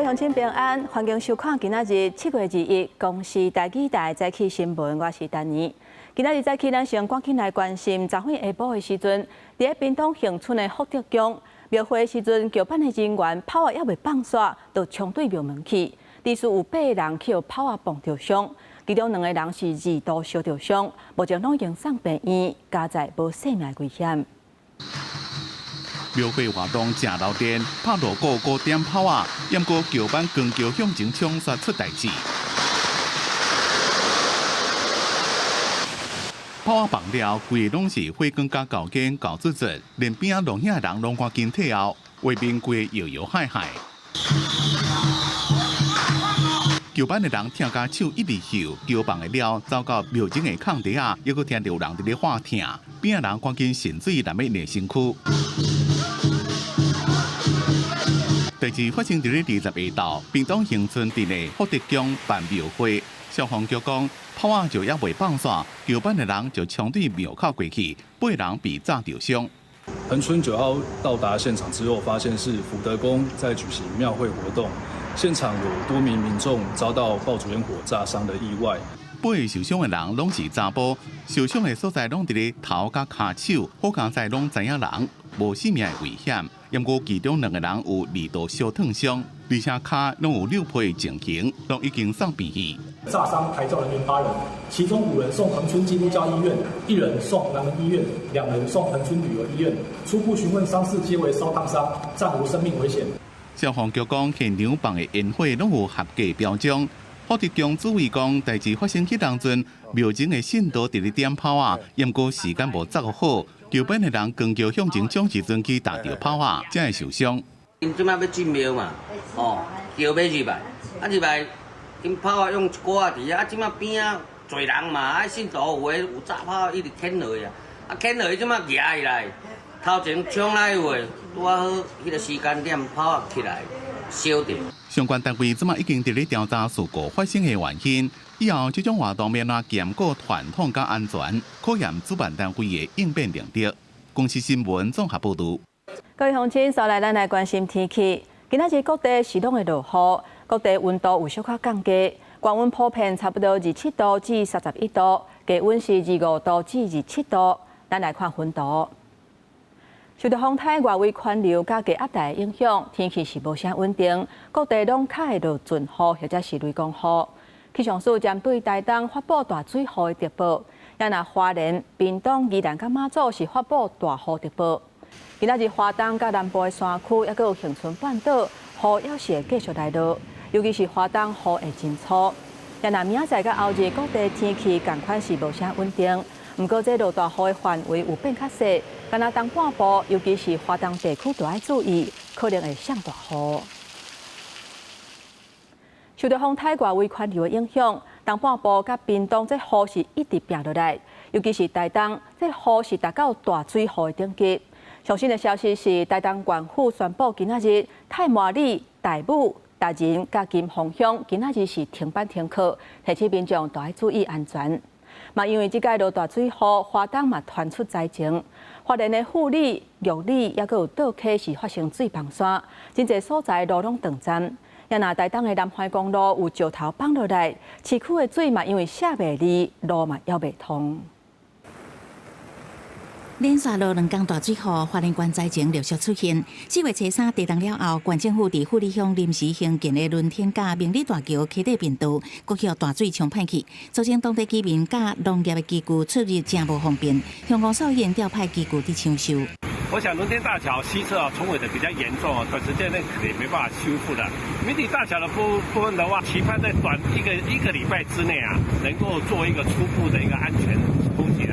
乡亲平安，欢迎收看今仔日7月2日，公视台记台早起新闻，我是丹妮。今仔日早起，咱先赶紧来关心，昨昏下晡的时阵，伫屏东恒春的福德宫庙会的时阵，桥班的人员炮啊还未放煞，就冲对庙门去，至少有8个人去炮啊碰着伤，其中2个人是2度烧着伤，目前拢已送病院，加在无生命危险。 庙会活动正闹热，拍锣鼓5点炮啊，淹过桥班光桥向前冲杀出代志。炮啊放了，规个拢是火光加高烟高滋滋，连边啊路遐人拢赶紧退后，外面规摇摇摆摆。桥班的人听甲手一直秀，桥放的了，走到庙前的空地啊，又搁听到人伫咧喊疼，边啊人赶紧渗水来要热身躯。 代志发生伫咧20下昼，屏东恒春镇的福德宫办庙会，消防局讲，炮啊就还未放煞，桥班的人就冲对庙口过去，8个人被炸着伤。恒春9号到达现场之后，发现是福德宫在举行庙会活动，现场有多名民众遭到爆竹烟火炸伤的意外。 8个受伤的人拢是查甫，受伤的所在拢伫咧头甲骹手，好佳在拢知影人，无性命的危险。不过其中2个人有2度烧烫伤，而且骹拢有6皮情形，拢已经送病院。炸伤台中人员8人，其中5人送恒春基督教医院，1人送南门医院，2人送恒春旅游医院。初步询问伤势皆为烧烫伤，暂无生命危险。消防局讲，现场放的烟火拢有合格标章。 福德宫主委讲，代志发生迄当阵，庙前的信徒伫咧点炮啊，不过时间无掌握好，桥边的人光桥向前冲时阵去打着炮啊，才会受伤。因即摆要进庙嘛，桥要入来，入来，因炮啊用一股啊伫啊，即摆边啊侪人嘛，信徒有诶有炸炮一直牵落去啊，牵落去即摆夹起来，头前冲来话，拄啊好，迄个时间点炮啊起来，烧着。 相关单位即马已经伫咧调查事故发生的原因，以后这种活动免啊兼顾传统甲安全，考验主办单位的应变能力。公视新闻综合报道。各位乡亲，首来咱来关心天气。今仔日各地是拢会落雨，各地温度有小可降低，高温普遍差不多27度至31度，低温是25度至27度。咱来看温度。 受到风台外围环流加低压带影响，天气是无啥稳定，各地拢较会落阵雨或者是雷公雨。气象署针对台东发布大水雨的特报，也那花莲、屏东、宜兰甲马祖是发布大雨特报。今仔日花东甲南部的山区，也有恒春半岛雨也是会继续来落，尤其是花东雨会真粗。也那明仔载甲后日各地天气同款是无啥稳定。 不过，这落大雨的范围有变较细，敢若东半部，尤其是花东地区，都要注意，可能会上大雨。受到风台外围环流的影响，东半部甲屏东这雨是一直拼落来，尤其是台东，这雨是达到大水雨的等级。最新的消息是，台东县府宣布，今仔日太麻里、大武、达仁、甲金峰乡今仔日是停班停课，提醒民众都要注意安全。 嘛，因为即届落大水雨，花东嘛传出灾情，花莲的富里、玉里，也阁有倒溪是发生水崩山，真侪所在路拢断站。也那台东的南环公路有石头放落来，市区的水嘛因为下袂离，路嘛也袂通。 连续落2天大水雨，花莲县灾情陆续出现。4月初3地震了后，县政府伫富里乡临时兴建的轮天甲明理大桥溪底便道，国有大水冲歹去，造成当地居民甲农业的机具出入真无方便。香港兽医院调派机具伫抢修。我想轮天大桥西侧冲毁的比较严重，短时间内也没办法修复的。明理大桥的部分的话，期盼在短一个礼拜之内能够做一个初步的一个安全通行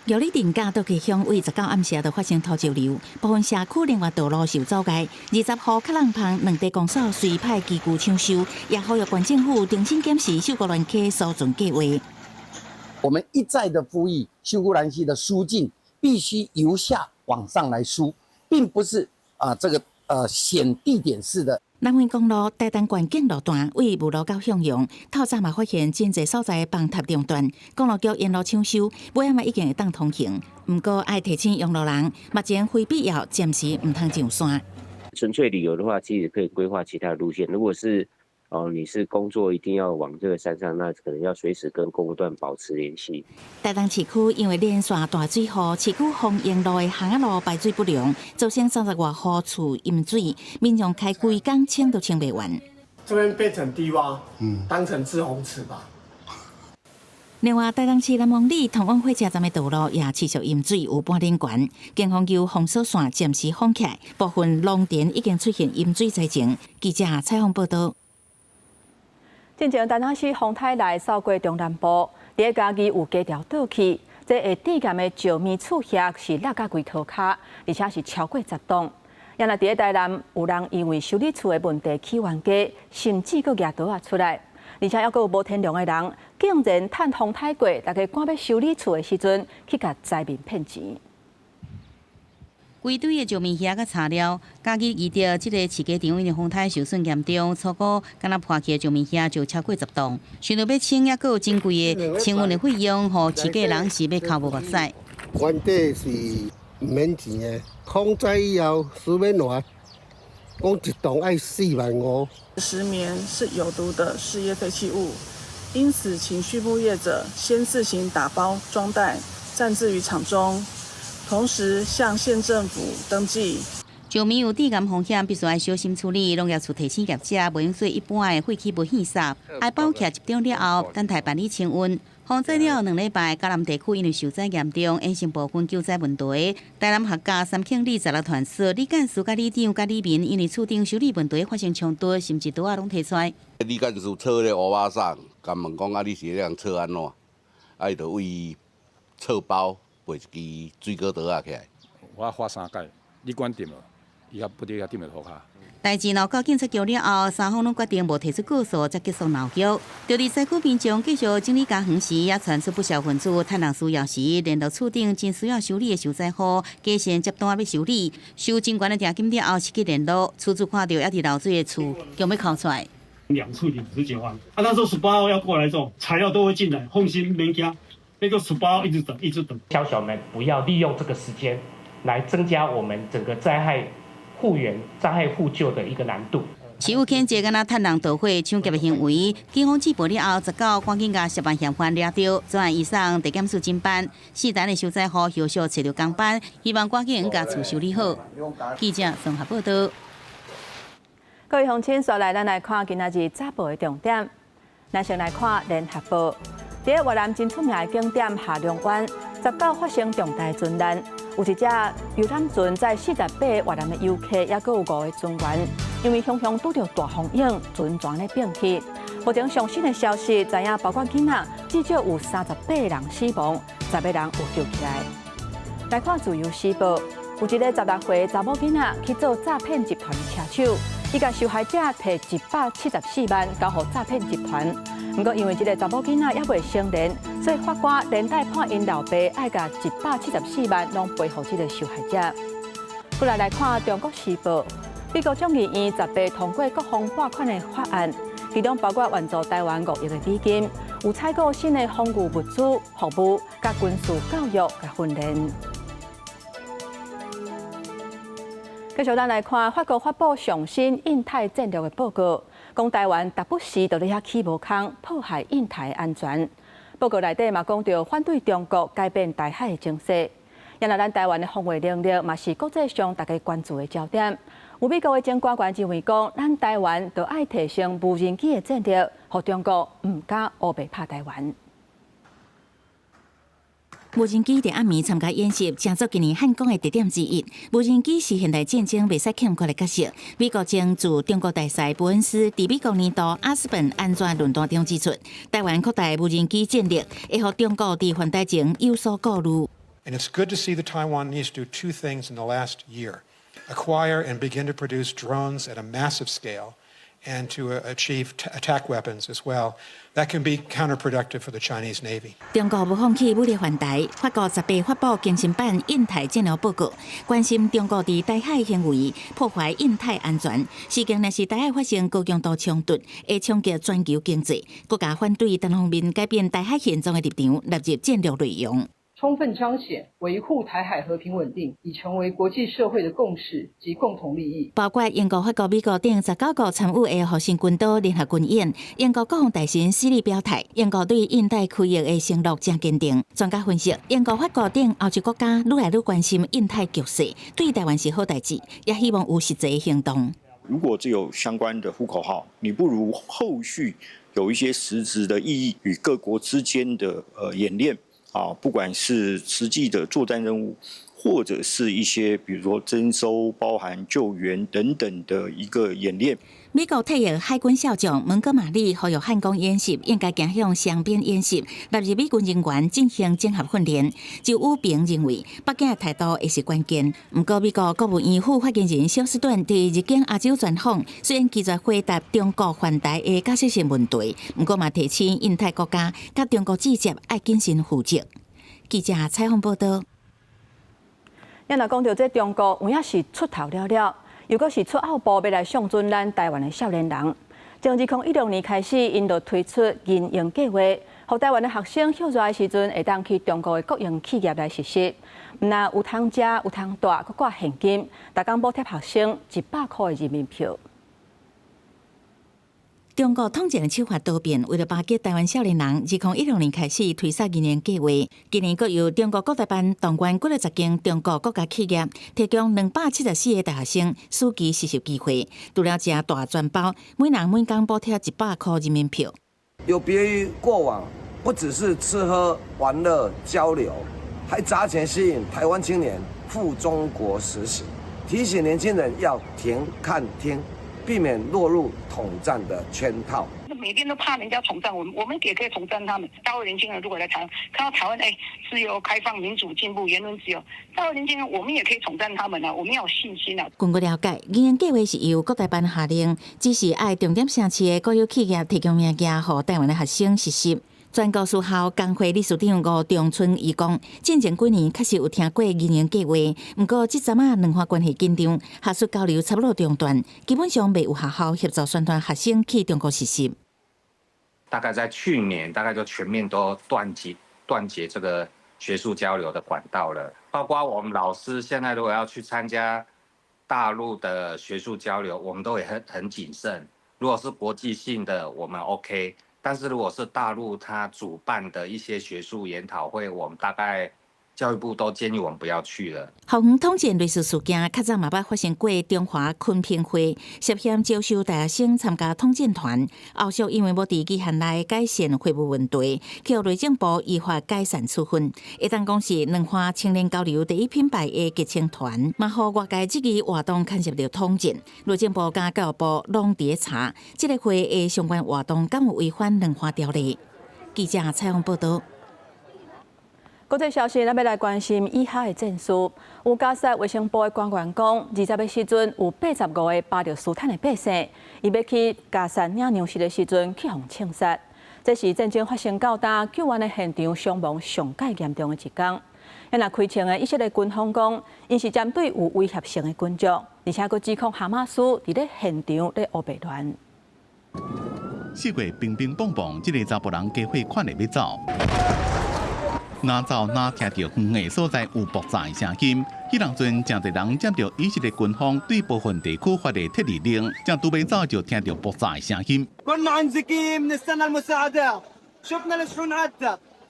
玉里镇甲倒溪乡为19暗时就发生土石流，部分社区另外道路受阻碍。20号克浪棚2地公所随派机具抢修，也呼吁县政府重新检视秀姑峦溪疏浚计划。我们一再的呼吁秀姑峦溪的疏浚必须由下往上来疏，并不是显地点式的。南环公路台东县境路段为无路到向阳，透早嘛发现真侪所在崩塌中断，公路局沿路抢修，尾仔嘛已经会当通行。不过爱提醒用路人，目前非必要暂时唔通上山。纯粹旅游的话，其实可以规划其他的路线。如果是你是工作一定要往这个山上，那可能要随时跟公路段保持联系。台东市区因为连续大水后，市区丰英路的巷仔路排水不良，造成30外户厝淹水，民众开规工清都清不完。这边变成低洼，当成滞洪池吧。另外，台东市南往里通往火车站的道路也持续淹水，有半点悬。警方由封锁线暂时封起来，部分农田已经出现淹水灾情。记者采访报道。进前，台南市风台内扫过中南部，第一家己有家条倒去，这下地岩的石面厝下是落甲规涂骹，而且是超过10栋。也那伫台南有人因为修理厝的问题起冤家，甚至佫举刀出来，而且还佫有无天良的人，竟然趁风台过，大家赶要修理厝的时阵，去甲灾民骗钱。规堆的石面虾甲材料，家己遇到这个市街场因为风台受损严重，粗估敢若破去的石面虾就超过10栋。想到要清，也佫有真贵的清运的费用，互市街人是要哭无目屎。原底是唔免钱的，空灾以后输免偌，讲一栋要45000。石棉是有毒的事业废弃物，因此请畜牧业者先自行打包装袋，暂置于场中。同时向县政府登记。石面有地岩风险，必须要小心处理。农业处提醒业者，袂用做一般的废弃物垃圾，爱包起集中了后，等待办理清运。洪灾了2礼拜，嘉南地区因为受灾严重，引成部分救灾问题。台南客家3庆里16团社李干事、甲里长、甲里民因为厝顶修理问题发生冲突，甚至刀仔拢摕出来。李干事扯咧乌巴桑，甲问讲你是咧扯安怎？伊就为扯包。背一支水果刀啊起来，我发3届，你管定了，伊也不得遐定了涂骹。代志闹到警察局了后，3方拢决定无提出告诉，才结束闹局。就伫西区民众继续整理家园时，也传出不少分子趁人需要时，联络厝顶真需要修理的受灾户，加先接单要修理。收警官的定金了后，失去联络，初次看到也伫漏水的厝，强要哭出来。2处理19万，那时候18号要过来种，材料都会进来，放心免惊。那个18号一直等，一直等。小小们不要利用这个时间来增加我们整个灾害复原、灾害互救的一个难度。市府谴责敢若趁人盗火、抢劫的行为，警方缉捕了后，19赶紧甲涉案嫌犯抓到，专案移送地检署侦办。4单的受灾户后续找到工班，希望赶紧甲厝修理好。记者综合报道。各位乡亲，刷来咱来看今仔日早报的重点。咱先来看联合报。伫越南真出名的景点下龙湾，19发生重大船难，有一只游览船载48个越南的游客，也佫有5个船员，因为常常拄着大风影，船全咧变去。目前上新的消息，知影包括囡仔，至少有38个人死亡，10个人有救起来。来看自由时报，有一个16岁查某囡仔去做诈骗集团的车手，伊甲受害者摕174万交予诈骗集团。不过，因为这个查某囡仔也未成年，所以法官连带判因老爸爱甲174万拢赔予这个受害者。过来看中国时报，美国众议院18通过各项拨款的法案，其中包括援助台湾5亿的美金，有采购新的防御物资、服务、甲军事教育、甲训练。继续咱来看法国发布上新印太战略的报告。讲台湾达不时就咧遐起无空，破坏印太安全。报告内底嘛讲到反对中国改变台海的情势。原来咱台湾的防卫能力嘛是国际上大家关注的焦点。有美国的前官员认为讲，咱台湾就爱提升无人机的战略，互中国唔敢乌白拍台湾。无人机伫暗暝参加演习，正做今年汉光的特点之一。无人机是现代战争袂使欠缺的角色。美国正驻中国大使伯恩斯伫美国年度阿斯本安全论坛中指出，台湾扩大无人机战略，会互中国伫反台前有所顾虑。And it's good to see that Taiwanese do 2 things in the last year: acquire and begin to produce drones at a massive scale, and to achieve attack weapons as well. That can be counterproductive for the Chinese Navy. 中国无放弃武力反台，法国18发布更新版印太战略报告，关心中国伫台海行为破坏印太安全，事件若是台海发生高强度冲突，会冲击全球经济。国家反对单方面改变台海现状的立场，纳入战略内容。充分彰显维护台海和平稳定已成为国际社会的共识及共同利益。包括英国、法国、美国等19国参与的核心军岛联合军演，英国国防大臣施里表态，英国对印太区域的承诺正坚定。专家分析，英国、法国等欧洲国家愈来愈关心印太局势，对台湾是好代志，也希望有实际的行动。如果只有相关的呼口号，你不如后续有一些实质的意义，与各国之间的演练。不管是实际的作战任务，或者是一些比如说征收、包含救援等等的一个演练。美国退役海军少将蒙哥马利呼吁汉光演习应该走向双边演习，纳入美军人员进行整合训练。就有评认为，北京的态度也是关键。不过，美国国务院副发言人休斯顿伫日经亚洲专访，虽然拒绝回答中国犯台的假设性问题，不过嘛提醒印太国家甲中国直接爱谨慎负责。记者采访报道。咱若讲到这中国有影是出头了，又阁是出后步要来上准咱台湾的少年人。从2016年开始，因就推出银营计划，让台湾的学生休热的时阵会当去中国的国营企业来实习。那有通食、有通住，阁挂现金，逐工补贴学生100块的人民票。中国统战的手法多变，为了巴结台湾少年人，2016年开始推出银营计划。今年阁由中国国台办动员10间中国国家企业，提供274个大学生暑期实习机会。除了这大全包，每人每工补贴100块人民票。有别于过往，不只是吃喝玩乐交流，还砸钱吸引台湾青年赴中国实习，提醒年轻人要停、看、听。避免落入统战的圈套。每天都怕人家统战我们也可以统战他们。大陆年轻人如果来台湾，看到台湾自由、开放、民主、进步、言论自由，大陆年轻人我们也可以统战他们啊！我们要有信心啊！根据了解，银营计划是由国台办下令，只是爱重点城市的国有企业提供名额，予台湾的学生实习。全国私校工会理事长吴中春伊讲，进前几年确实有听过银营计划，不过这阵两方关系紧张，学术交流差不多中断，基本上未有学校协助宣传学生去中国实习。大概在去年，大概就全面都断绝这个学术交流的管道了。包括我们老师现在如果要去参加大陆的学术交流，我们都也很谨慎。如果是国际性的，我们 OK。但是如果是大陆他主办的一些学术研讨会，我们大概教育部都建议我们不要去了。校园统战类似事件，较早嘛捌发生过中华昆平会涉嫌招收大学生参加统战团，后续因为无伫期限内改善会务问题，去内政部依法改善处分。会当讲是两岸青年交流第一品牌的结成团，嘛互外界这个活动牵涉到统战。内政部甲教育部拢伫查，这个会的相关活动敢有违反两岸条例？记者采访报道。国际消息，咱要来关心以下的战事。有加沙卫生部的官员讲，20日时阵有85个巴勒斯坦的百姓，伊要去加沙领粮食的时阵去互枪杀。这是战争发生到大救援的现场伤亡上界严重的一天。因若开枪的以色列军方讲，因是针对有威胁性的军众，而且佫指控哈马斯伫咧现场咧乌白乱。四月乒乒乓乓，这个查甫人加伙款的要走。哪走哪听到远的所在有爆炸的声音，迄当阵真侪人接到以色列军方对部分地区发的特例令，正拄要走就听到爆炸的声音。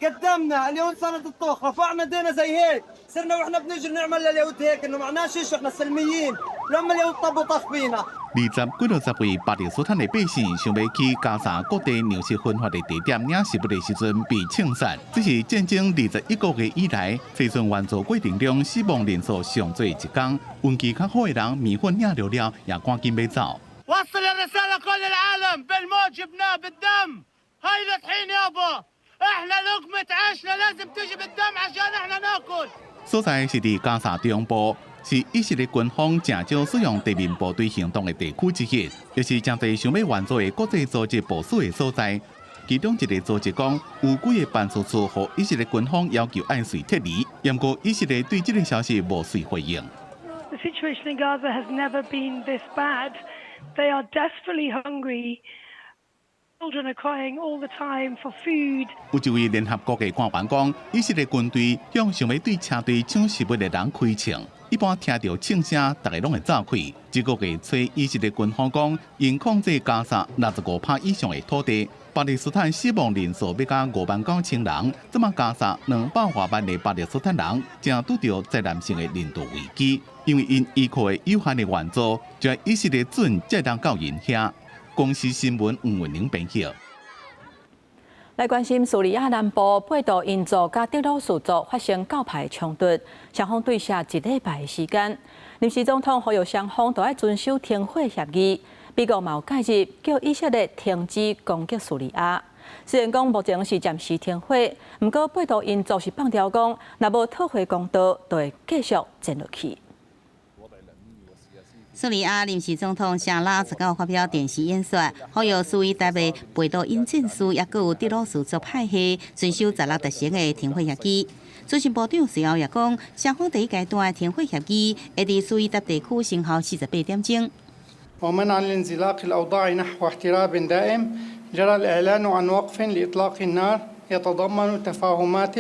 قدمنا اليوم صارت الطوخ رفعنا ايدينا زي هيك صرنا واحنا بنجري نعمل لليهود هيك انه معناه شيء احنا سلميين لما اليهود طبوا طخ فينا 20几60位巴勒斯坦的百姓想要去加沙各地粮食分发的地点领食物的时阵被枪杀，这是战争21个月以来飞船运作过程中死亡人数上最一天。运气较好的人米粉领了了，也赶紧要走。وصل الرسالة كل العالم بالموت جبناه بالدم هاي الطحين يابا احنا لقمة عيشنا لازم تجي بالدم عشان احنا ناكل。所在是伫加沙中部，是以色列军方正少使用地面部队行动的地区之一，也是将侪想要援助的国际组织部署的所在。其中一个组织讲，有几个办事处和以色列军方要求按时撤离，不过以色列对这个消息无遂回应。The situation in Gaza has never been this bad. They are desperately hungry. Children are crying all the time for food. 有一位联合国的官员讲，以色列军队向想要对车队抢食物的人开枪。一般听到枪声，大家拢会走开。这个月初，以色列军方讲，因控制加沙65%以上的土地。巴勒斯坦死亡人数要到59000人，这么加沙200多万的巴勒斯坦人正拄到灾难性的人道危机，因为因依靠的有限的援助，就以色列准才能到因遐。公司新闻黄文玲编辑。来关心叙利亚南部贝都因族甲德鲁士族发生教派冲突，双方对峙1礼拜的时间。临时总统呼吁双方都要遵守停火协议。美国嘛有介入，叫以色列停止攻击叙利亚。虽然讲目前是暂时停火，不过贝都因族是放调讲，若无讨回公道，就会继续战落去。叙利亚临时总统沙拉19发表电视演说，呼吁苏伊达的贝都因战士也有德鲁士族派系遵守16特成的停火协议。资讯部长随后也讲，双方第一阶段停火协议会伫苏伊达地区生效48点钟。ومنعا لانزلاق الأوضاع نحو احتراب دائم جرى الإعلان عن وقف لإطلاق النار يتضمن تفاهمات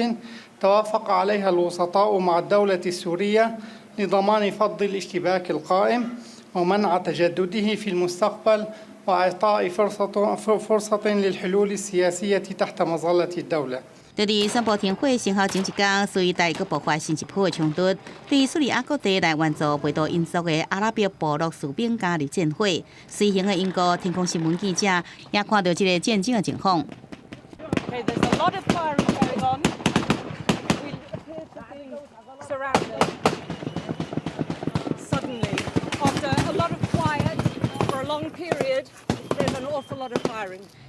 توافق عليها الوسطاء مع الدولة السورية لضمان فض الاشتباك القائم ومنع تجدده في المستقبل وإعطاء فرصة للحلول السياسية تحت مظلة الدولة. 在伫宣布停火生效前一天，苏伊达又爆发新一波的冲突。对叙利亚各地来援助贝都因族的阿拉伯部落士兵加入战火。随行的英国天空新闻记者也看到这个战争的情况。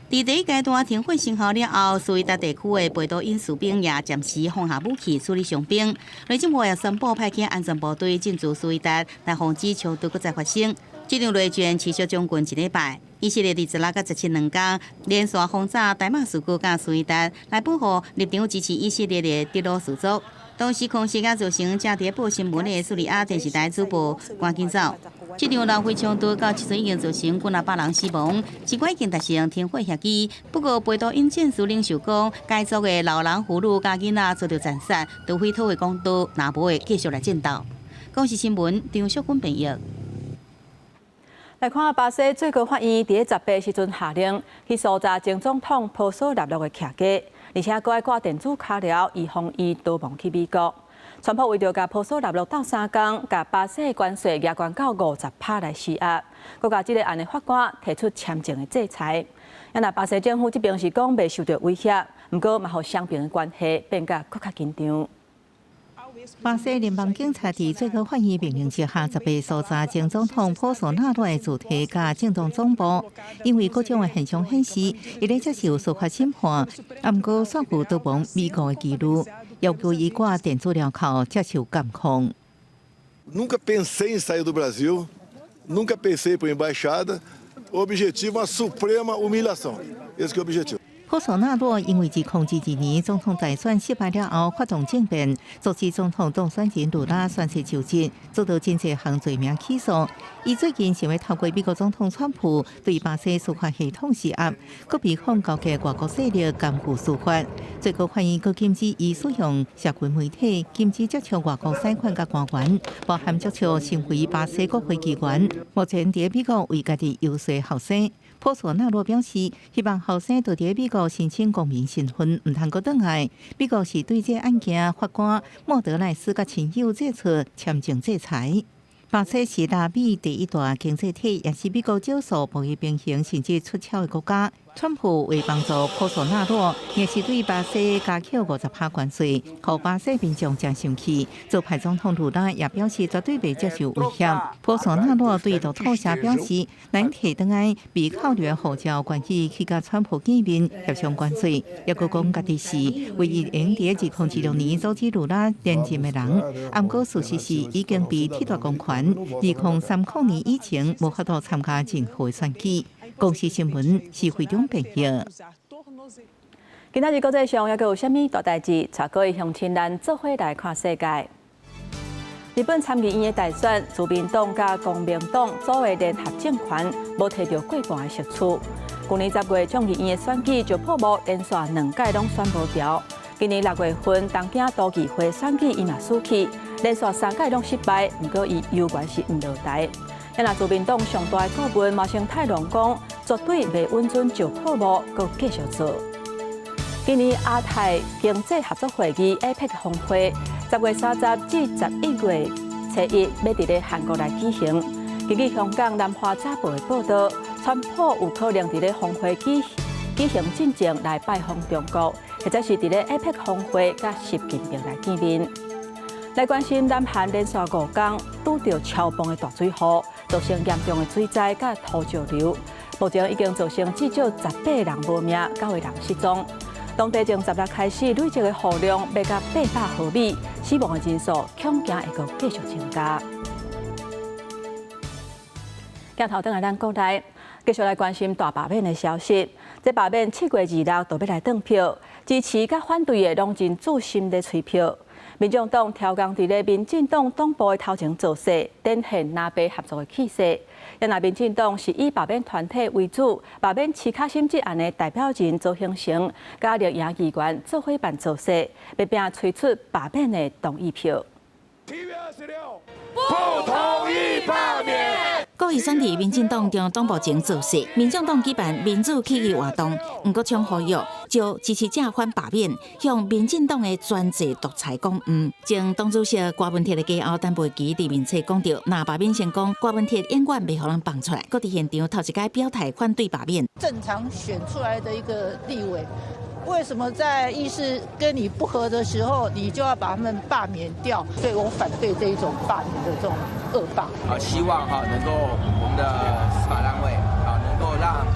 伫第一阶段停火生效了后，苏伊达地区的贝都因士兵也暂时放下武器处理伤兵。内政部也宣布派遣安全部队进驻苏伊达，来防止冲突再发生。这场内战持续将近1礼拜，以色列伫16到17两天连续轰炸大马士革甲苏伊达，来保护立场支持以色列的德鲁士族。当时空袭也造成正伫报新闻的叙利亚电视台主播赶紧走。这场浪费冲突到即阵已经造成几百人死亡，尽管已经达成停火协议，不过贝都因战士领袖讲，该族的老人妇女甲囡仔遭到斩杀，除非讨回公道，若无会继续来战斗。公视新闻张淑君编译。来看巴西最高法院伫18时阵下令去搜查前总统波索纳罗的徛家，而且搁爱挂电子卡条，以防伊逃亡去美国。川普为着甲波索纳罗斗3天，甲巴西关税压关到50%来施压，搁甲这个案的法官提出签证的制裁。那巴西政府这边是讲未受到威胁，不过嘛，互双边的关系变甲更较紧张。巴西联邦警察伫最高法院命令之下，特别搜查前总统波索纳罗的主体甲政党总部，因为各种的现象显示，伊咧接受司法审判，毋过煞有逃亡美国的记录，要求伊挂电子镣铐接受监控。Nunca pensei em sair do Brasil, nunca pensei por embaixada. O objetivo é uma suprema humilhação. Esse que é o objetivo. 波索纳罗因为自2022年总统大选失败了后，发动政变，阻止总统当选人卢拉宣誓就职，遭到真侪项罪名起诉。伊最近想要透过美国总统川普对巴西司法系统施压，佮被控告嘅外国势力干预司法。最高法院佮禁止伊使用社群媒体，禁止接触外国使馆甲官员，包含接触身为巴西国会议员。目前伫美国为家己游说后生。波索纳罗表示，希望后生到伫美国申请公民身份，唔通阁倒来。美国是对这案件法官莫德莱斯甲亲友提出签证制裁。巴西是南美第一大经济体，也是美国少数贸易平衡甚至出口的国家。川普为帮助波索纳罗，也是对巴西加扣50%关税，让巴西民众真生气。做派总统卢拉也表示绝对袂接受威胁。波索纳罗对路透社表示，咱摕倒来被扣留的护照，愿意去甲川普见面协商关税。也佫讲家己是唯一用伫2016年阻止卢拉连任的人。毋过事实是已经被褫夺公权，2030年以前无法度参加任何选举。公视新闻是会中编译。今仔日国际上还有啥物大代志？带各位乡亲咱做伙来看世界。日本参议院的大选，自民党甲公明党组的联合政权无摕到过半的席次。去年10月众议院的选举就破幕，连续2届拢选无掉。今年6月份东京都议会选举伊嘛输去，连续3届拢失败，不过伊犹原是唔落台。那自民党上大的顾问马生太郎讲，绝对袂稳准就破幕，佮继续做。今年亚太经济合作会议 APEC 峰会，10月30至11月初1要伫咧韩国来举行。根据香港南华早报的报道，川普有可能伫咧峰会举行进前来拜访中国，或者是伫咧 APEC 峰会甲习近平来见面。来关心南韩连续5天拄到超磅的大水雨，造成严重的水灾甲土石流，目前已经造成至少18人无命，9个人失踪。当地从10日开始累积的雨量要到800毫米，死亡的人数恐惊会阁继续增加。镜头转来咱国内，继续来关心大罢免的消息。这罢免7月26就要来登票，支持甲反对的拢真注心在催票。民众党调工伫咧民进党党部的头前造势，展现南北合作的气势。因那民进党是以罢免团体为主，罢免齐卡心这案的代表人做形成，加入赢议员做伙办造势，要拼催出罢免的同意票。7月26，不同意罢免。故意选伫民进党中党部前造势，民众党举办民主起义活动，不过将呼吁就支持者反罢免，向民进党的专制独裁讲唔。前党主席郭文铁的家后陈培基伫面册讲到，若罢免成功，郭文铁永远袂互人放出来。佮伫现场头一届表态反对罢免。正常选出来的一个立委，为什么在议事跟你不合的时候，你就要把他们罢免掉？所以我反对这一种罢免的这种恶罢。希望能够我们的司法单位能够让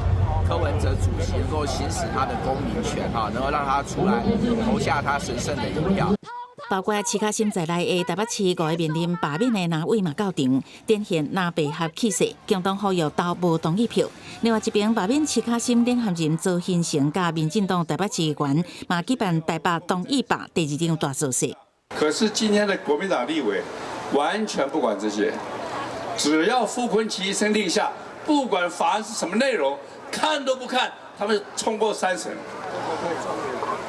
柯文哲主席能够行使他的公民权能够让他出来投下他神圣的一票。包括齐卡心在内的台北市5个面临罢免的南委嘛到场，展现南北合气势，共同呼吁投无同意票。另外一边罢免齐卡心领衔人周新成甲民进党台北市议员嘛举办台北同意罢第2场大造势。可是今天的国民党立委完全不管这些，只要傅崐萁一声令下，不管法案是什么内容，看都不看，他们冲过3审。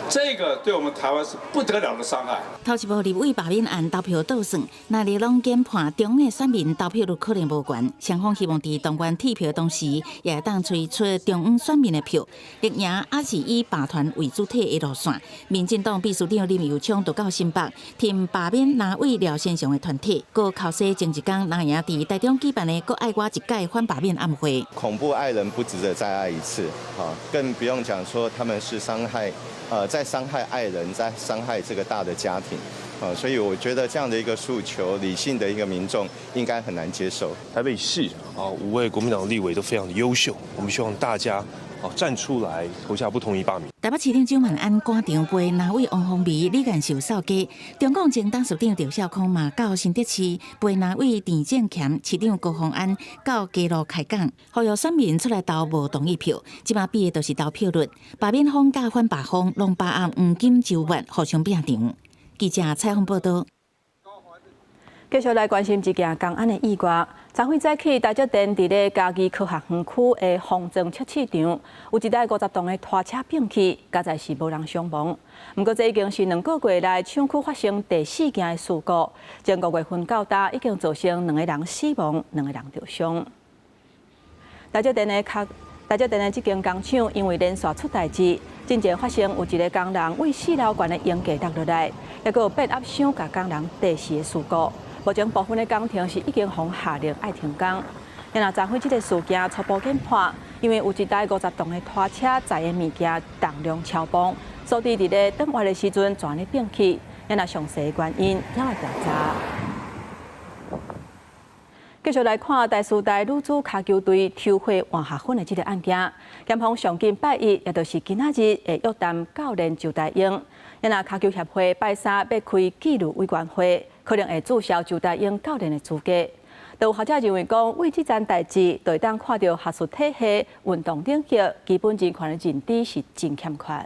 这个对我们台湾是不得了的伤害。头一部立委罢免案投票倒算，那里拢检判中的选民投票率可能无悬。双方希望伫动员铁票同时，也会当催出中央选民的票。立赢也是以罢团为主体的路线。民进党秘书长林佑昌就到新北，替罢免南委廖先祥的团体，佮靠西前一天南营伫台中举办的“佮爱我一届”反罢免暗会。恐怖爱人不值得再爱一次，更不用讲说他们是伤害。在伤害爱人，在伤害这个大的家庭，所以我觉得这样的一个诉求，理性的一个民众应该很难接受。台北市5位国民党立委都非常的优秀，我们希望大家站出来投下不同意罢免。台北市长蒋万安赶场陪南委王凤仪、李干寿扫街，中共前董事长赵少康嘛到新竹市陪南委田正乾、市长高虹安到街路开讲，呼吁选民出来投无同意票。即马比的都是投票率，罢免方甲反罢方拢把案黄金周末互相拼场。记者采访报道。继续来关心一件公安的意外。昨昏早起，台积电伫咧嘉义科学园区的方正测试场，有一台50吨的拖车并起，加在是无人伤亡。不过，这已经是2个月来厂区发生第4件的事故。从5月份到达，已经造成2个人死亡，2个人受伤。台积电的这间工厂因为连续出代志，真前发生有一个工人为4楼悬的烟架落来，也有变压箱甲工人地死的事故。目前部分的工程是已经予下令爱停工。然后昨昏这个事件初步研判，因为有一台50吨的拖车载的物件重量超磅，所以伫咧转弯的时阵全咧并起。然后详细的原因还要调查。继续来看第4代女子脚球队抽血换下婚的这个案件，检方上近拜1，也就是今仔日会约谈教练周大英。然后脚球协会拜3要开纪律委员会，可能会注销周大英教练的资格。就有学者认为讲，为这件代志，就会当看到学术体系、运动领域基本人权的认知是真欠缺。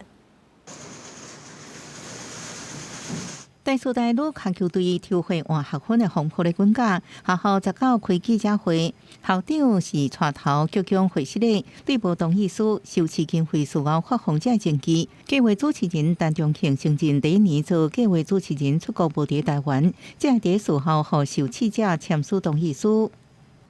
台师大女篮球队抽回换学分的风波的滚架，学校19开记者会，校长是带头鞠躬会室内，对无同意书收取经费事后发放这证据。计划主持人陈中庆承认第一年做计划主持人出国无伫台湾，这伫事后互受试者签署同意书。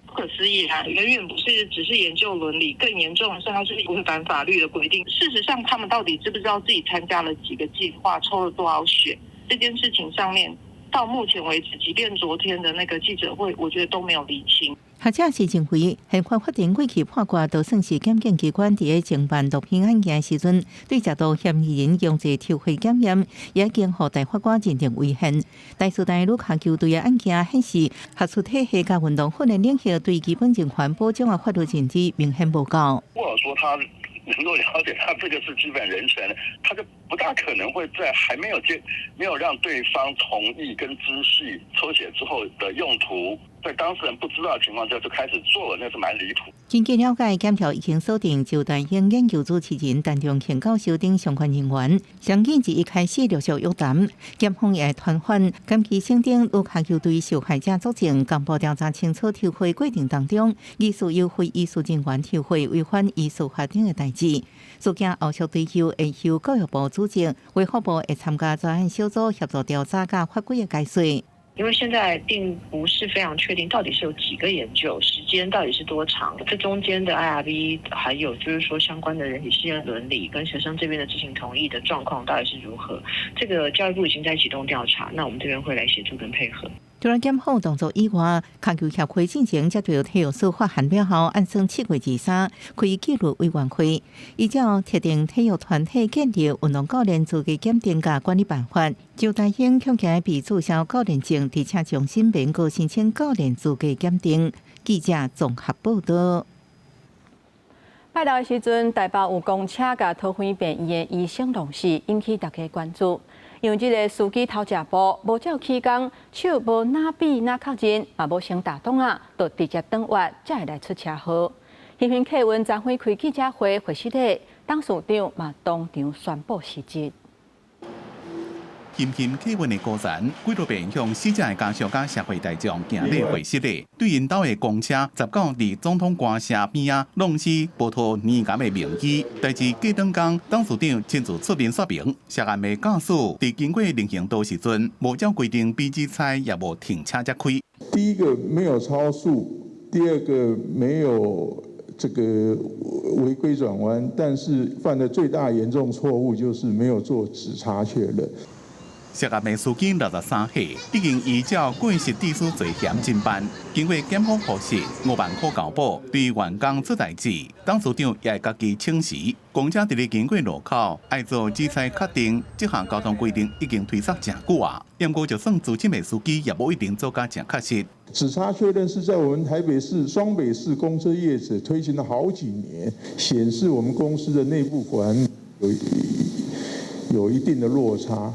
不可思议啊！远远不是只是研究伦理，更严重的是它是违反法律的规定。事实上，他们到底知不知道自己参加了几个计划，抽了多少血？这件事情上面，到目前为止，即便昨天的那个记者会，我觉得都没有厘清。学者是认为，宪法法庭过去判决，就算是检警机关伫侦办毒品案件时阵，对食毒嫌疑人用一抽血检验，也已经互大法官认定违宪。台师大女篮球队的案件显示，学术体系甲运动训练领域对基本人权保障的法律认知明显不够。或者说他能够了解他这个是基本人权，他就不大可能会在还没有让对方同意跟知悉抽血之后的用途，在当事人不知道的情况下就开始做了，那是蛮离谱。经过了解，检调已经锁定就大英研究主持人陈中庆教授等相关人员，相信自一开始陆续约谈，检方也传唤今期省顶女篮球队受害者组成干部调查清楚抽血过程当中，疑似有非医术人员抽血违反医术法定的代志。事件后续追究会由教育部主席、卫福部会参加专案小组协助调查甲法规的解说。因为现在并不是非常确定到底是有几个研究，时间到底是多长，这中间的 IRB 还有就是说相关的人体试验伦理跟学生这边的知情同意的状况到底是如何，这个教育部已经在启动调查，那我们这边会来协助跟配合。除了检讨动作以外，篮球协会进前接到体育司法函了后，按算7月23开纪律委员会，依照特定体育团体建立运动教练资格检定甲管理办法，周大兴向其被注销教练证，而且重新免过申请教练资格检定。记者综合报道。拜六的时阵，台北有公车甲桃园病院的医生弄死，引起大家关注。因为这个司机偷食步，无照起工，手无哪比哪确认，也无先打洞啊，就直接转弯，才会来出车祸。新闻客运昨昏开记者会，会室内，董事长嘛当场宣布事实。新客运的高层几多遍向死者的家属甲社会大众行礼会室内，对因兜的公车19伫总统官舍边啊弄死波托年感的名医，代志过当天，董事长亲自出面说明，涉案的驾驶伫经过人行道时阵，无照规定笔记册也无停车才开。第一个没有超速，第二个没有这个违规转弯，但是犯的最大严重错误就是没有做指查确认。涉案的司机63岁，已经依照过失致死罪嫌侦办，经过检方核实5万块交保，对员工出代志，董事长也家己请辞。公车伫咧经过路口，爱做指采确定，这项交通规定已经推迟真久啊。不过就算资深的司机，也无一定做甲真确实。指查确认是在我们台北市、双北市公车业者推行了好几年，显示我们公司的内部果然有一定的落差。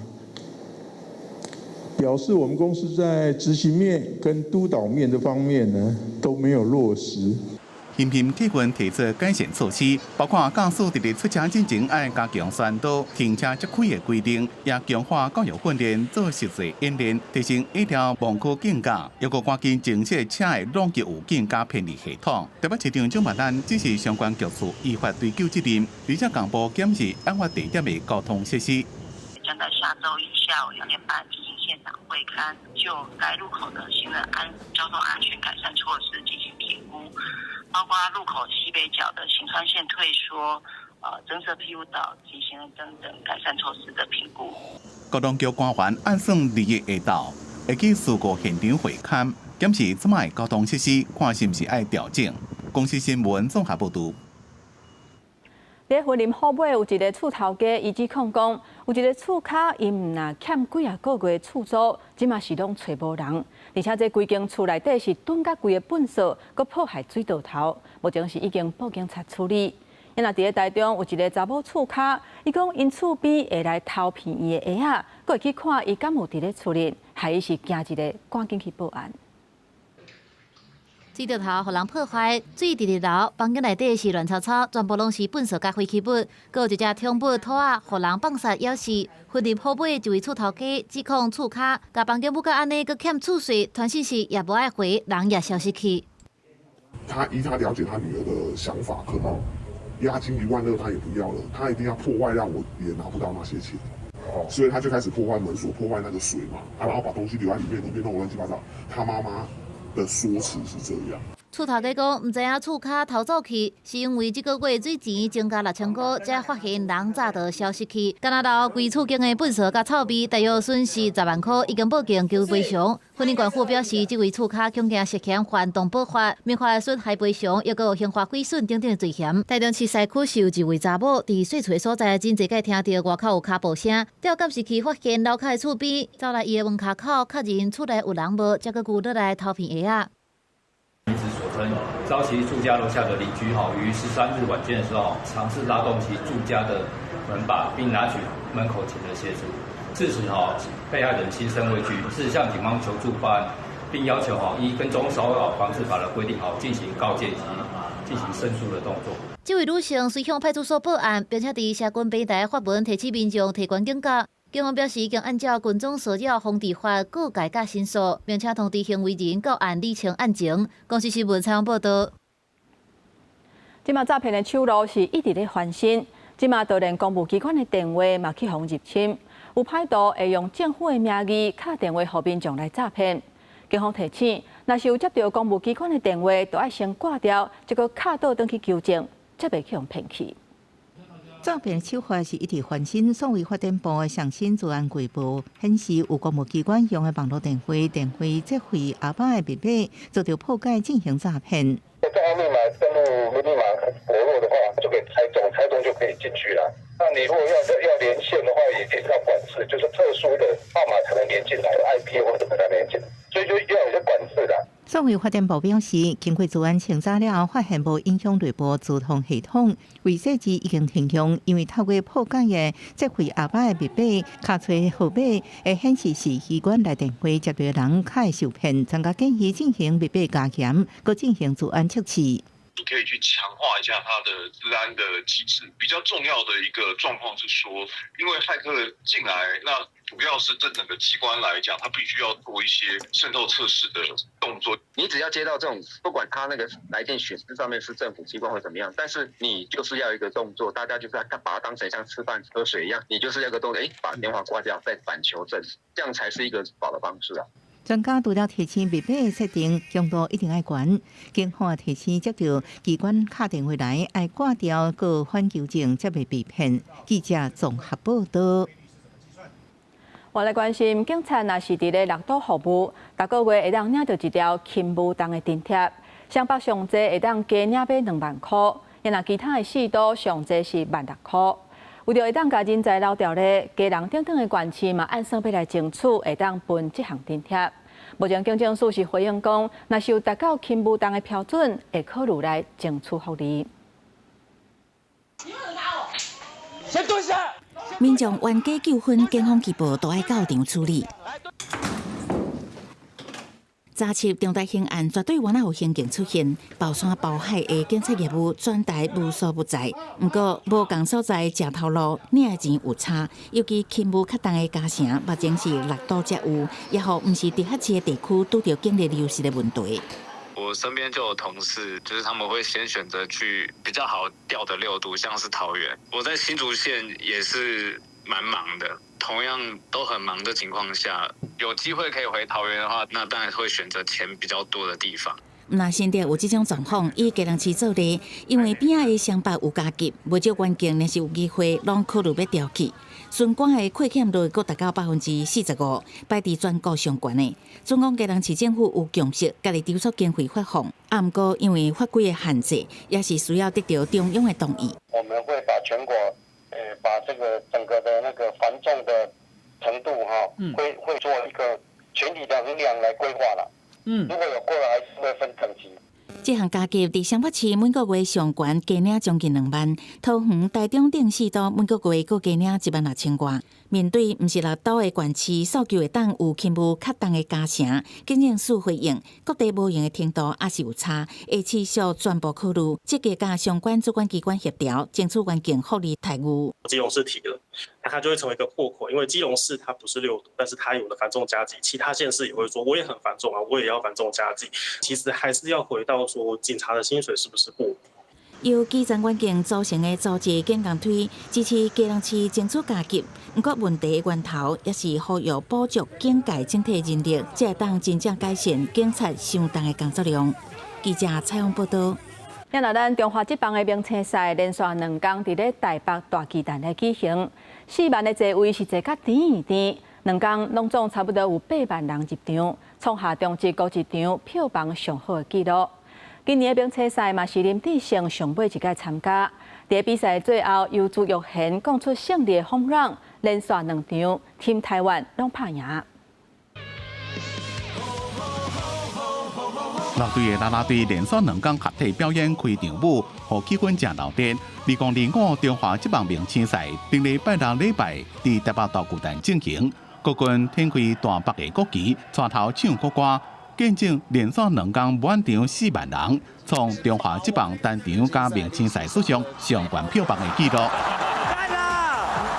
表示我们公司在执行面跟督导面的方面呢都没有落实。新客运提出改善措施，包括驾驶伫咧出车之前要加强宣导停车即开的规定，也强化教育训练做实际演练，提升一条盲区警戒，要搁赶紧正式车的拢级有警戒偏离系统。台北市长蒋万安指示相关局处依法追究责任，而且公布检视案发地点的交通设施。将在下周一下午2点半进行现场会勘，就该路口的行人交通安全改善措施进行评估，包括路口西北角的行穿线退缩、增设庇护岛及行人灯等改善措施的评估。交通局官员按算2月下昼会去事故现场会勘，检视即卖交通设施，看是毋是爱调整。公司新闻综合报道。在云林虎尾有一个厝头家，伊指控讲有一个厝卡，伊毋若欠几啊个月厝租，即嘛是拢找无人，而且这规间厝内底是囤甲规个粪扫，佮破坏水道头，目前是已经报警察处理。因若伫咧台中有一个查某厝卡，伊讲因厝边会来偷骗伊的鞋仔，佮会去看伊敢有伫咧厝里，害伊是惊一个赶紧去报案。水道头互人破坏，水直直流，房间内底是乱糟糟，全部拢是粪扫甲废弃物，搁有一只冲物兔仔，互人放杀咬死。混入后尾一位厝头家指控厝骹，甲房间不甲安尼，搁欠厝税，传讯息也无爱回，人也消失去。他了解他女儿的想法，可能押金1万2他也不要了，他一定要破坏，让我也拿不到那些钱。所以他就开始破坏门锁，破坏那个水嘛，然后把东西留在里面弄乱七八糟。他妈妈的说辞是这样。厝头家讲，唔知影厝骹偷走去，是因为这个月水钱增加6000块，才发现人早就消失去。干那到规厝间的粪扫甲臭味，大约损失10万块，已经报警求赔偿。婚姻官府表示，这位厝骹恐惊涉嫌犯动保法、民法损害赔偿，又有刑法毁损等等罪嫌。台中市西区是有一位查某，伫碎厝的所在，真侪个听到外口有脚步声，调监视器发现楼骹的厝边，走来伊的门卡口，确认厝内有人无，才搁顾落来偷片鞋仔。女子所称，遭其住家楼下的邻居于13日晚间的时候，尝试拉动其住家的门把，并拿取门口前的鞋子。致使被害人心生畏惧，是向警方求助报案，并要求依跟踪骚扰防治法的规定进行告诫及进行申诉的动作。这位女性随向派出所报案，并且伫社群平台发文提起民众提悬警觉。警方表示，已经按照群众骚扰防治法告改甲申诉，并且通知行为人到案理清案情。公司新闻采访报道。即马诈骗的手路是一直咧翻新，即马就连公务机关的电话嘛去互入侵，有歹徒会用政府的名义敲电话互民众来诈骗。警方提醒，若是有接到公务机关的电话，就要先挂掉，再搁敲倒转去纠正，才袂去互骗去。诈骗手法是一直翻新，所谓发展部的上新治安规模显示，有公务机关用的网络电话接回阿爸的密码，做到破解进行诈骗。账号密码登录密码薄弱的话，就可以猜中就可以进去了。那你如果要连线的话，也可以要管制，就是特殊的号码才能连进来 ，IP 或者才能连进来，所以就要有些管制的。所谓发展部表示，经过治安清查了后，发现无影响内部自动系统，为设置已经停用，因为透过破解的接回阿爸的密码、卡吹号码，会显示是机关来电话接到人较会受骗，增加建议进行密码加强，搁进行治安测试。你可以去强化一下它的治安的机制。比较重要的一个状况是说，因为骇客进来，那主要是这整个机关来讲，它必须要做一些渗透测试的动作。你只要接到这种，不管它那个来电显示上面是政府机关或怎么样，但是你就是要一个动作，大家就是要把它当成像吃饭喝水一样，你就是要一个动作，把电话挂掉，再反求证，这样才是一个好的方式啊。专家除了提醒密码的设定强度一定要悬，警方提醒接到机关打电话来，要挂掉，搁反纠正，才袂被骗。记者综合报道。我来关心，警察若是伫咧6都服务，每个月会当领到一条勤务档的津贴，双北上济会当加领买2万块，也若其他的4都上济是16000块。为着会当甲人才留条咧，家人等等的县市嘛按算要来争取，会当分这项津贴。目前警政署是回应讲，若是有达到勤务档的标准，会考虑来争取福利。先蹲下。民众冤家纠纷，警方缉捕都要到场处理。查缉重大刑案绝对原来有刑警出现，包山包海的警察业务转台无所不在。不过无共所在吃头路，领的钱有差，尤其勤务较重的家城，目前是6都才有，也互不是地较市的地区拄到警力流失的问题。我身边就有同事，就是他们会先选择去比较好调的6都，像是桃园。我在新竹县也是蛮忙的，同样都很忙的情况下，有机会可以回桃园的话，那当然会选择钱比较多的地方。那新店有这种状况，以家人市做例，因为边仔的商办有加急，不少关键若是有机会，拢考虑要调去。巡管的亏欠率佫达到45%，摆伫全国上悬的。总讲家人市政府有强势，家己抽出经费发放，不过因为法规的限制，也是需要得到中央的同意。我们会把全国，把这个整个的那个繁重的程度会做一个全体的衡量来规划了。如果有过了，还是会分等级。这项加急伫双北市每个月上悬加领将近2万，桃园、台中等4都每个月各加领16000块。面对毋是六都的县市诉求会当有勤务恰当的加成，经验数回应各地无用的程度也是有差，会持续全部考虑，积极甲相关主管机关协调，争取环境福利待遇。基隆市提了，那它就会成为一个破口，因为基隆市它不是6都，但是它有了繁重加计，其他县市也会说我也很繁重啊，我也要繁重加计。其实还是要回到说警察的薪水是不是不？由基层环境组成的组织建工队支持基隆市争取加急，不过问题的源头也是呼吁补足警界整体人力，才会当真正改善警察相当的工作量。记者采访报道。今仔咱中华职棒的明星赛连续2天伫咧台北大巨蛋来举行，4万的座位是坐甲甜甜，2天拢总差不多有8万人入场，创下中职国一场票房上好的纪录。今年的明星赛嘛是林志胜上尾一届参加，在比赛最后由朱玉贤讲出胜利的轰让，连续2场，Team 台湾拢拍赢。六队的啦啦队连续2天合体表演开场舞，互气氛正热烈。2025中华职棒明星赛顶礼拜6礼拜伫台北大巨蛋进行，国军展开大北的国旗，带头唱国歌。见证连续2天满场4万人，创中华职棒单场加明星赛史上上悬票房的纪录。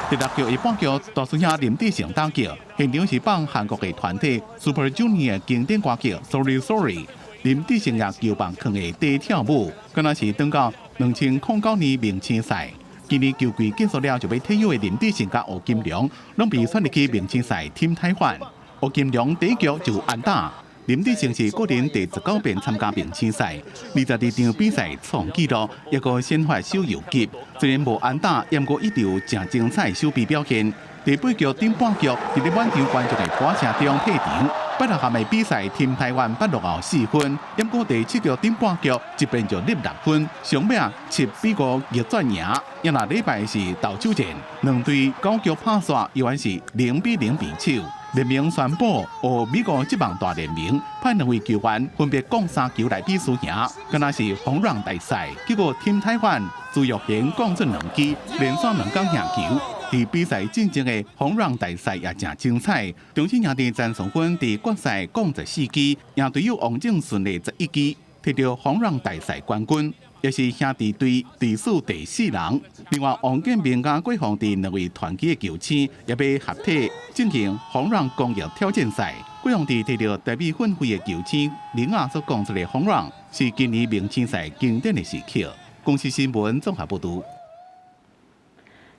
第6局1半局，大师兄林志胜打球，现场是放韩国的团体 Super Junior 经典歌曲 Sorry Sorry。林志胜也球棒坑的地跳舞，敢若是等到2009年明星赛。今年球季结束了，就要退休的林志胜甲吴金良，拢被选入去明星赛 Team 台湾。吴金良第1局就安打。林志胜是个人第19遍参加明星赛，22场比赛创纪录，也个先发手游击。虽然无安打，也过一直有正精彩守备表现。第8局顶半局，伫咧满场观众的鼓声中退场。8六项的比赛，Team 台湾8落后4分，也过第7局顶半局一边就入6分，上尾7比5逆转赢。也那礼拜是斗酒战，2队9局拍煞，依然是0比0平手。联盟宣布，美国职棒大联盟派2位球员分别共3球来比输赢，敢若是轰让大赛。结果 Team 台湾朱玉贤共出2支，连续2天赢球。伫比赛进行的轰让大赛也真精彩，中信兄弟詹崇勋伫决赛共14支，赢队友王正顺的11支，摕到轰让大赛冠军。也是兄弟队第数第4人。另外，王建民甲郭宏伫2位团体的球星也被合体进行轰让公益挑战赛。郭宏伫摕到台北奋飞的球星林亚所讲出的轰让，是今年明星赛经典的时刻。公司新闻综合报道。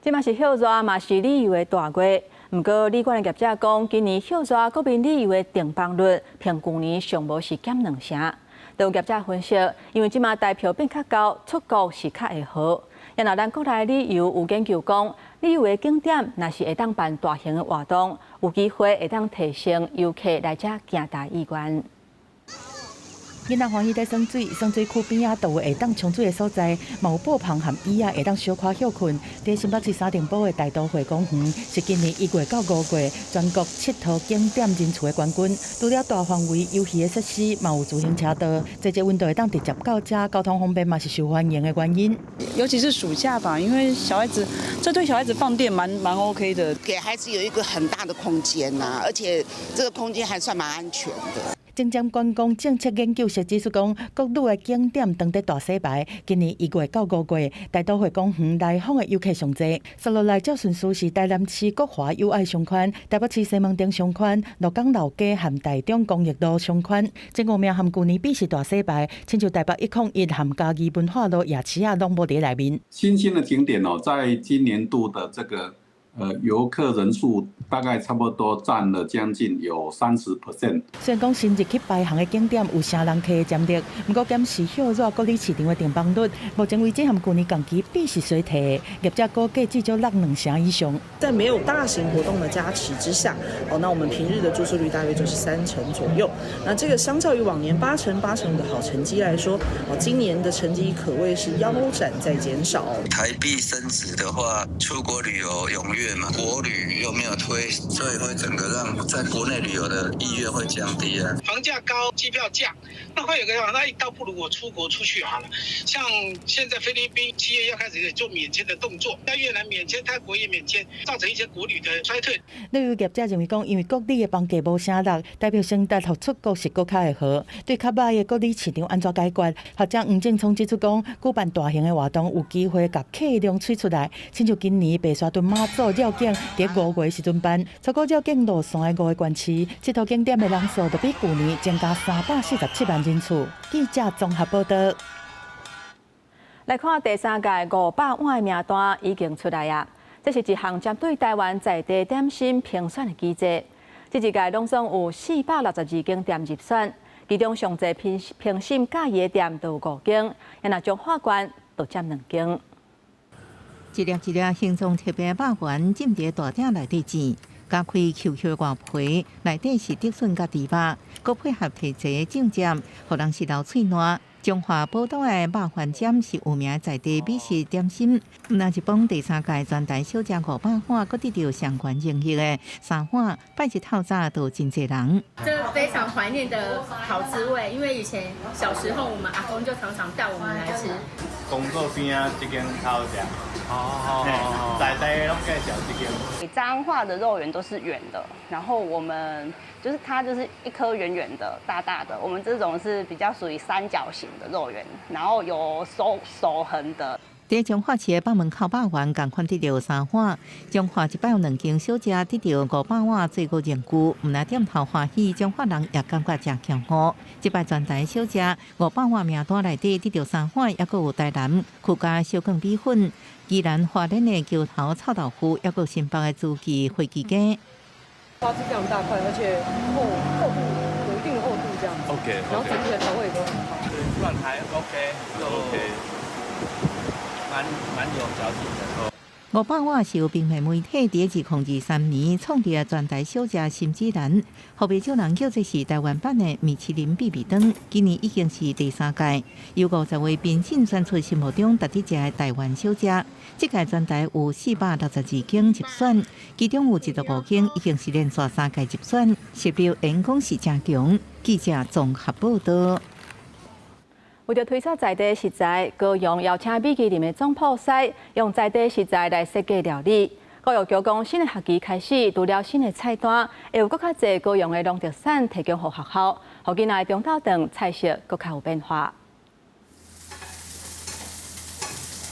即嘛是hiệu熱，嘛是旅遊的大月。不過，旅館的業者講，今年hiệu熱國民旅遊的訂房率平舊年上無是減2成。有業者分析，因為即馬台票變較高，出國是較會好。然後，咱國內旅遊有研究講，旅遊的景點若是會當辦大型的活動，有機會會當提升遊客來遮行大意願。囡仔歡喜在耍水，耍水區邊仔都有會當沖水的所在，嘛有布棚和椅仔會當小可休困。在新北市沙丁堡的大都會公園，是今年1月到5月全國佚佗景點人次的冠軍。除了大範圍遊戲的設施，嘛有自行車道，這溫度會當直接到遮，交通方便嘛是受歡迎的原因。尤其是暑假吧，因為小孩子，這對小孩子放電蠻 OK 的，給孩子有一個很大的空間吶，而且這個空間還算蠻安全的。中瞻觀光政策研究室指出講，各路的景點當地大洗牌，今年1月到5月，大都會公園來訪的遊客上濟。接落來照順序是台南市國華友愛上寬、台北市西門町上寬、鹿港老街和台中公益路上寬。這5名和去年比是大洗牌，親像台北101和嘉義文化路夜市啊，攏無佇內面。新興的景點哦，在今年度的這個遊客人數大概差不多佔了將近有30%。雖然講新日去排行的景點有成人客的佔比，不過檢視hiệu熱國里市場的訂房率，目前為止和去年同期比是衰退，業者估計至少落2成以上。在沒有大型活動的加持之下，那我們平日的住宿率大約就是3成左右。那這個相較於往年8成5的好成績來說，今年的成績可謂是腰斬在減少。台幣升值的話，出國旅遊踴躍。國旅又沒有推，所以會整個讓在國內旅遊的意願會降低啊。房价高，机票降，那会有个想法，那倒不如我出国出去好了。像现在菲律宾7月要开始做免签的动作，在越南免签，泰国也免签，造成一些国旅的衰退。旅游业者认为讲，因为各地的房价无啥落，代表性达付出国是更较会好。对较歹的各地市场安怎解决？学者黄正聪指出讲，举办大型的活动有机会甲客量吹出来，亲像今年白沙屯妈祖绕境伫5月时阵办，超过绕境路线的5个县市，这套景点的人数就比去年增加347万人次。记者综合报道。来看第3届500碗的名单已经出来啊！这是一项针对台湾在地点心评选的机制。这一届拢总有462间店入选，其中上侪评审介意的店就有5间，也若彰化县就占2间。一粒一粒形状特别肉圆浸伫大鼎内底煎，加开 QQ 外皮，内底是竹笋甲猪肉，佮配合提侪酱汁，互人食到脆烂。中华宝岛的肉圆尖是有名在地美食点心。那日本第3届全台小吃500碗，佮得到相关荣誉的3碗，拜一透早都真侪人。这非常怀念的好滋味，因为以前小时候我们阿公就常常带我们来吃。工作边啊，这间好食。在地拢介绍这间。彰化的肉圆都是圆的，然后我们它就是一颗圆圆的、大大的。我们这种是比较属于三角形的肉圆，然后有手痕的。在彰化市的北门口肉圆共款得到3碗，彰化一摆有2间小吃得到500碗最高荣誉，毋但点头欢喜，彰化人也感觉真强好。这摆全台小吃500碗名单内底得到3碗，也佫有台南客家小卷米粉、宜兰花莲的桥头臭豆腐，也佫新北的朱记飞机鸡。花枝非常大块，而且厚度有一定的厚度这样子。OK。然后整体的调味也都很好。算还 OK， 就 OK。蛮有嚼劲的。500碗是由平面媒体伫2023年创立的全台小吃新指南，后不少人叫这是台湾版的米其林必比登。今年已经是第3届，有50位评审选出心目中值得食的台湾小吃。这届全台有462间入选，其中有15间已经是连续3届入选，实力员工是真强。记者综合报道。为着推出在地食材，高雄邀请米其林的总铺师用在地食材来设计料理。教育局讲，新的学期开始，除了新的菜单，会有更较侪高雄的农特产提供给学校，让囡仔中昼顿菜色更较有变化。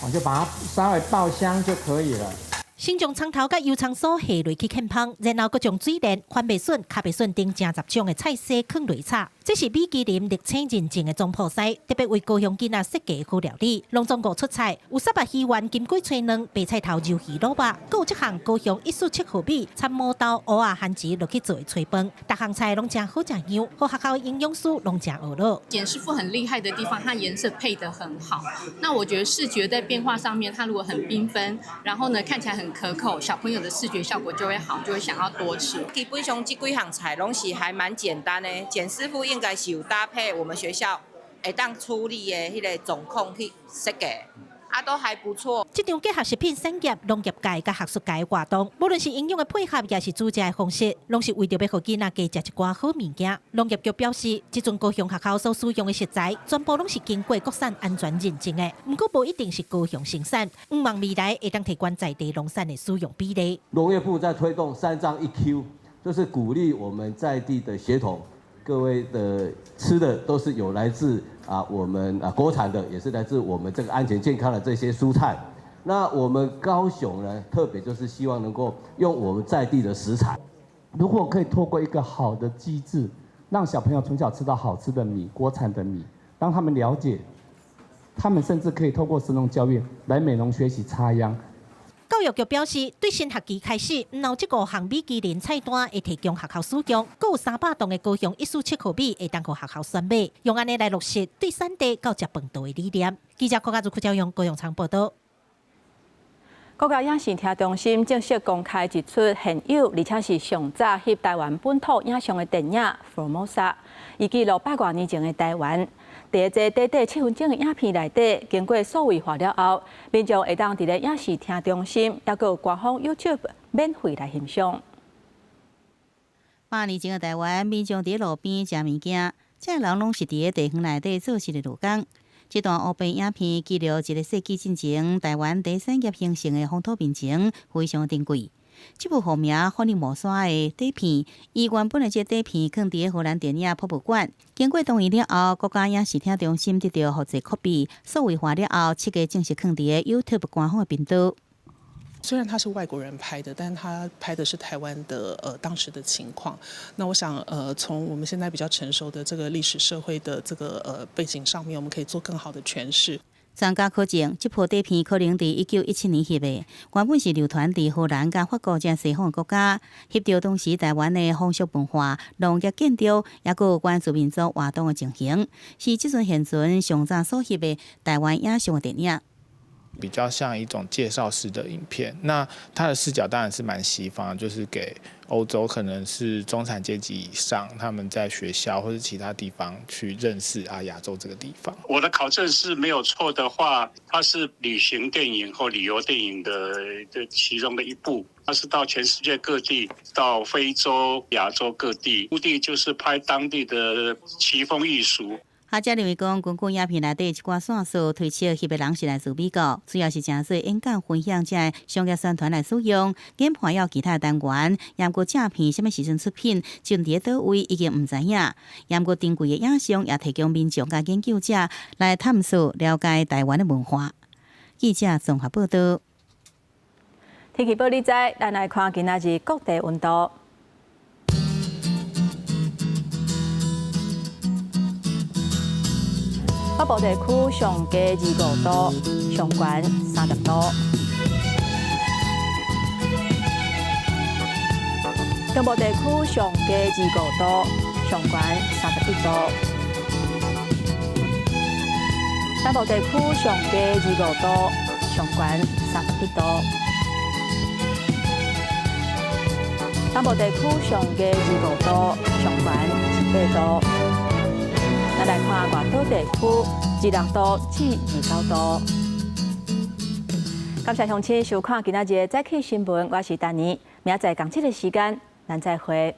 我就把它稍微爆香就可以了。先将葱头甲油葱酥下落去浸芳，然后佮将水莲、番麦笋、卡贝笋等正10种的菜色放落炒。这是米其林历请认证的总铺师，特别为高雄囡仔设计好料理。拢总5出菜，有沙白鱼丸、金龟炊卵、白菜头鱿鱼卤肉，佮有这项高雄147号米掺毛豆、蚵仔、番薯落去做的炊饭。各项菜拢真好食样，和学校的营养师拢真学乐。简师傅很厉害的地方，它颜色配得很好。那我觉得视觉在变化上面，它如果很缤纷，然后呢看起来很可口，小朋友的视觉效果就会好，就会想要多吃。基本上这几项菜拢是还蛮简单的，简师傅应该是有搭配我们学校会当处理的迄个状况去设计，都还不错。这场结合食品产业、农业界甲学术界的活动，无论是营养的配合，也是煮食的方式，拢是为着要互囡仔加食一寡好物件。农业局表示，这阵高雄学校所使用的食材，全部拢是经过国产安全认证的，不过无一定是高雄生产。希望未来会当提高在地农产的使用比例。农业部在推动3张1Q， 就是鼓励我们在地的血统。各位的吃的都是有来自我们国产的，也是来自我们这个安全健康的这些蔬菜。那我们高雄呢，特别就是希望能够用我们在地的食材。如果可以透过一个好的机制，让小朋友从小吃到好吃的米、国产的米，让他们了解，他们甚至可以透过食农教育来美农学习插秧。教育局表示，对新学期开始，有这5项米其林菜单会提供学校使用，更有300栋的高雄147号米会当给学校选买，用安尼来落实对产地到食饭道的理念。记者柯家族赵用高雄场报道。国家影视厅中心正式公开一出现有而且是上早翕台湾本土影像的电影《Formosa》，伊记录100多年前的台湾。第一集短短7分钟的影片内底，经过数位化了后，民众会当伫咧影视厅中心，也有官方 YouTube 免费来欣赏。8年前的台湾，民众伫路边食物件，这人拢是伫地方内底做事的劳工。这段黑白影片记录一个世纪进前台湾第产业形成的风土民情，非常珍贵。这部好名法力无刷的底片，伊原本的这底片放伫荷兰电影博物馆，经过同意了后，国家影视厅中心得到复制 copy， 数位化了后，7个正式放伫 YouTube 官方的频道。虽然他是外国人拍的，但他拍的是台湾的当时的情况。那我想从我们现在比较成熟的这个历史社会的这个背景上面，我们可以做更好的诠释。专家可证，这部底片可能伫1917年翕的，原本是流传伫荷兰甲法国这西方的国家，翕到当时台湾的风俗文化、农业建筑，也有关注民族活动的情形，是即阵现存上早所翕的台湾影像的电影。比较像一种介绍式的影片，那它的视角当然是蛮西方，就是给欧洲可能是中产阶级以上，他们在学校或者其他地方去认识亚洲这个地方。我的考证是没有错的话，它是旅行电影或旅游电影的其中的一部。它是到全世界各地，到非洲、亚洲各地，目的就是拍当地的奇风异俗。学者认为讲，根据影片内底一寡线索推测，翕的人是来自美国，主要是针对演讲分享者的商业宣传来使用。研判要其他单元，也过正片什么时阵出品，就伫倒位已经唔知影。也过珍贵的影像也提供民众甲研究者来探索了解台湾的文化。记者综合报道。天气报你知，咱来看今仔日各地温度。北部地区上低25度，上悬30度；中部地区上低25度，上悬31度；南部地区上低25度，上悬31度；南部地区上低25度，上悬18度。咱来看外岛地区，26度至29度。感谢乡亲收看今仔日的早起新闻，我是丹妮，明仔载同这个时间，咱再会。